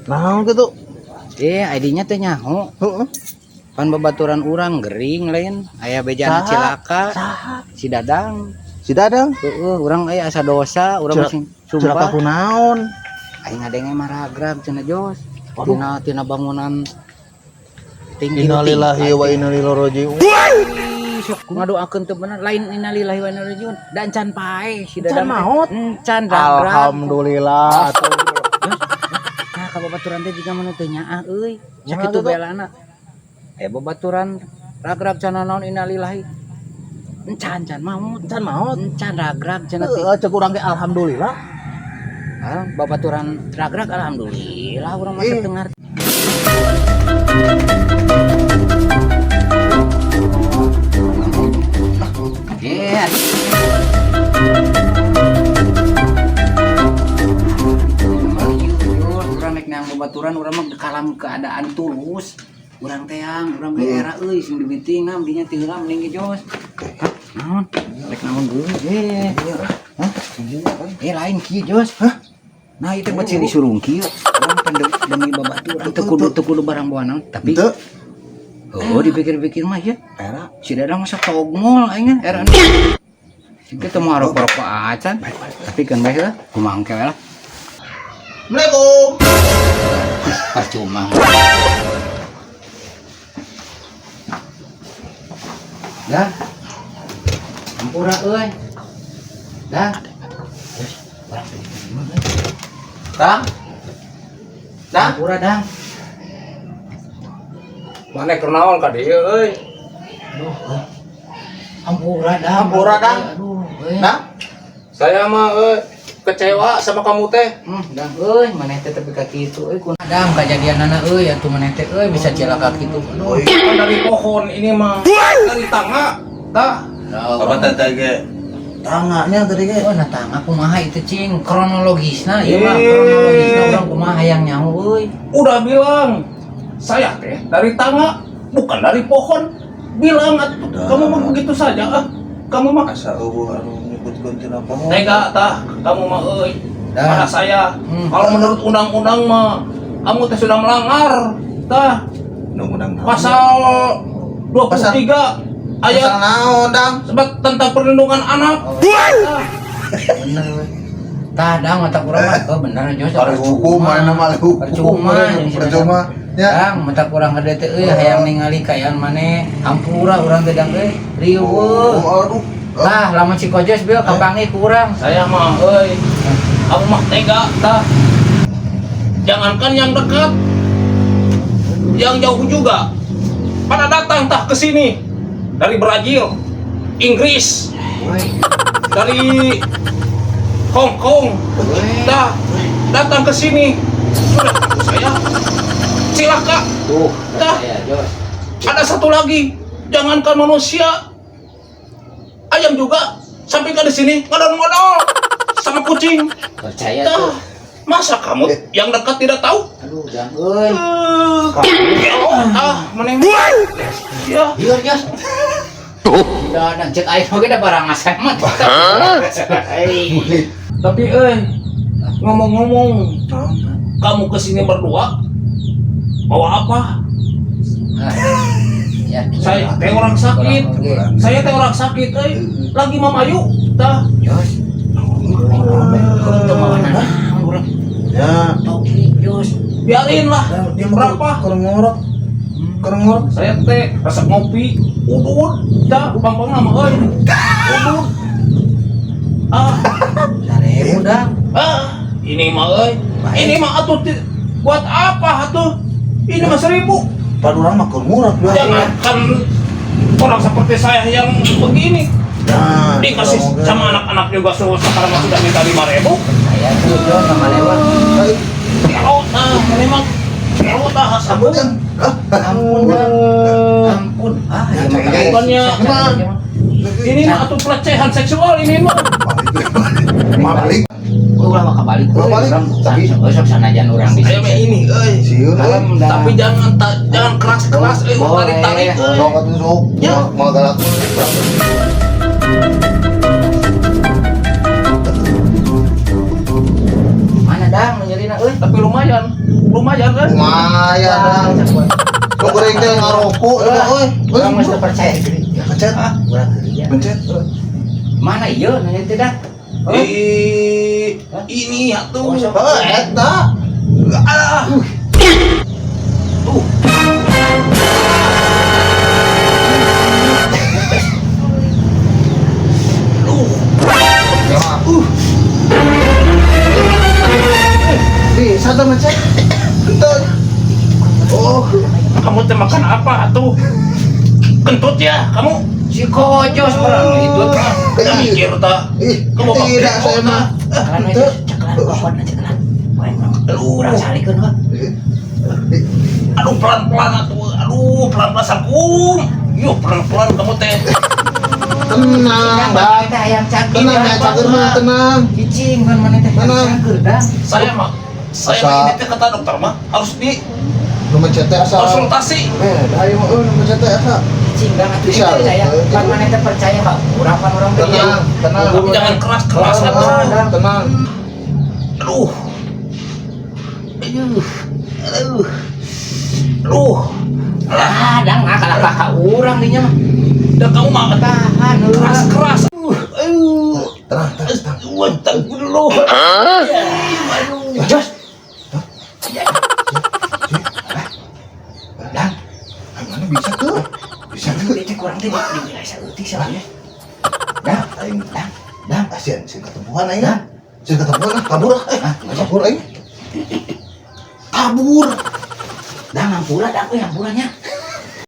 Naon gitu? ID-nya teh nyaho. Heeh. Pan babaturan urang gering lain. Aya bejana Saha? cilaka. Saha? Si Dadang. Si Dadang. Heeh, urang aya asa dosa, urang masih Cilaka sumpah. kunaon? Aing ngadenge mah ragrag cenah Jos. Waduh. Tina bangunan tinggi. Innalillahi wa inna ilaihi raji'un. Sok ngadoakeun teu bener lain innalillahi wa inna ilaihi raji'un. Dan can pae si Can Dadang. maot? Can ragrag. Alhamdulillah atuh. Nah, ka babaturan teh jiga mah teu nyaah euy. Nyaah Sakitu gitu? belana. Babaturan ragrag cenah naon innalillahi. Can maut. Can maot? Can ragrag cenah teh. Heeh, cek urang ge alhamdulillah. Babaturan ragrag alhamdulillah urang mah teu ngarti. Iya. Urang nek nang babaturan urang mah kalam keadaan tulus. Urang teang, urang ge era euy sing dibitingam dinya teu heula mending ge Jos. Hah? Naon? Rek naon deui? Hah? Lain kieu Jos. Hah? Nah itu buat ciri surung kieu. Urang demi babaturan teu kudu barang bawaan naon, tapi oh dipikir-pikir mah ya. Era Si Dadang masa togmol aing era. Kita mau harap-harap acan. Tapi kan bae lah, kumangke lah. Assalamualaikum. Percuma. Dah. Ampura euy. Dah. Dang. Dang. Ampura dang. Mana kernaon ka dieu euy? Ampura dang. Ampura, Dang. Aduh, euy. Dang. Saya mah kecewa sama kamu teh. Dang euy, maneh teh tepi ka kitu euy kunaon dang kajadianana euy atuh maneh teh euy bisa cilaka kitu. Aduh. Kan dari pohon ini mah dari tangga. Tah. Apa teh ge? Tanganya tadi ge. Oh, nah tangga kumaha itu cing kronologisna ieu mah kronologisna urang kumaha hayang nyaho euy. Udah bilang saya teh dari tangga bukan dari pohon. Bilang atuh kamu mah begitu saja ah. Kamu mah Asa eueuh anu nyebutkeun tina pohon. tega tah kamu mah euy. Dah. Pada saya kalau menurut undang-undang mah kamu teh sudah melanggar tah Undang-undang naon? pasal 23 Pasal ayat naon, Dang? sebab tentang perlindungan anak. Tah. Bener euy. Tah dang mata kurang mah bener Jos. Ari hukum mana mah hukum. Percuma jeung si Percuma. Ya. Dang mata kurang gede teh euy hayang ningali kayaan maneh. Hampura urang teh dang euy. Riweuh. Aduh. Tah lamun si Kojos bil kapangi kurang. Saya mah euy kamu mah tega tah. Jangankan yang dekat, yang jauh juga pada datang tah ke sini dari Brazil, Inggris, dari Hong Kong, tah datang ke sini sudah ketemu saya. Cilaka. Tuh, Tah. ya Jos. Ada satu lagi, jangankan manusia, ayam juga sampai ke sini ngodol-ngodol sama kucing. Percaya Tah, tuh. masa kamu yang dekat tidak tahu? Aduh, dang euy. Meneng. Ya, Iya, Jos. Udah ada cek air oge da barang asan mah. tapi ngomong-ngomong, kamu kesini berdua bawa apa? Ya, Saya teh orang sakit. Saya teh orang sakit, lagi mamayu. Tah, Jos. Itu mah mana urang Ya. toki Jos. biarin lah. Dia Berapa? Kerengorok. Kerengorok. Saya teh resep ngopi, udud, dah, gampang nama udud. Sarebu dang. Ini mah ini mah atuh buat apa atuh? Ini mah 1000. Padahal mah kerengorok ya. Jangankan orang seperti saya yang begini Nah, dikasih sama anak-anak juga sekarang mah sudah minta 5.000. Saya tuh Jos sama lewat. Kalau memang kalau tak sabun Ampun dang. Ampun. Ya makanya bukannya ini mah atuh pelecehan seksual ini mah. Mabalik. Gua ulah mah kabalik. Kabalik, tapi- besok sanajan urang di Saya mah ini Sieur. tapi jangan keras-keras Boleh. tarik. Sok atuh sok. Ya. Mau galak. Mana dah? dang nyerina euy. Tapi lumayan kan? Lumayan lah. Lu goreng teh ngarokok juga euy. Urang mah teu percaya geuning. Pencet. Urang geuning. Pencet. Mana ieu nanya teh dah? Ini atuh. Eta. Ah. Tuh. Bisa tuh mencet. Betul. Oh, Kamu teh makan apa atuh? Kentut ya kamu? Si Kojos barang itu teh. Udah mikir tak? Kamu tidak saya mah. Cakalan aja, cakalan kokon aja cakalan. Poe Aduh, urang salikeun we. aduh pelan-pelan atuh. Aduh pelan-pelan sakum. Yuk pelan-pelan kamu teh. Tenang, Bang. Kita hayang cakir. Tenang ya, cager mah tenang. Cicing kan mana teh Tenang. cakir dah. Saya mah ini teh kata dokter mah harus di Nu mencet teh asa. konsultasi. Ayo mah nu mencet teh asa. Cicing dah atuh Bisa, saya. betul. Pan mana teh percaya Pak. Urang pan urang teh. Tenang, tenang. Tapi jangan keras-keras atuh. Tenang. Aduh. Aduh. Aduh. Ah, dang kalah kakak urang dinya mah. Dan kamu mah Tahan keras-keras. Tenang, tenang. Wantang dulu. Jos. Dang, Mana bisa tuh? Bisa tuh. dia teh kurang teh di wilayah saeutik salahnya. Dang, Aing dang. asian sing ketemuan aing. Sing ketemuan kabur kabur aing. Kabur. Dang hampura dah we hampurannya.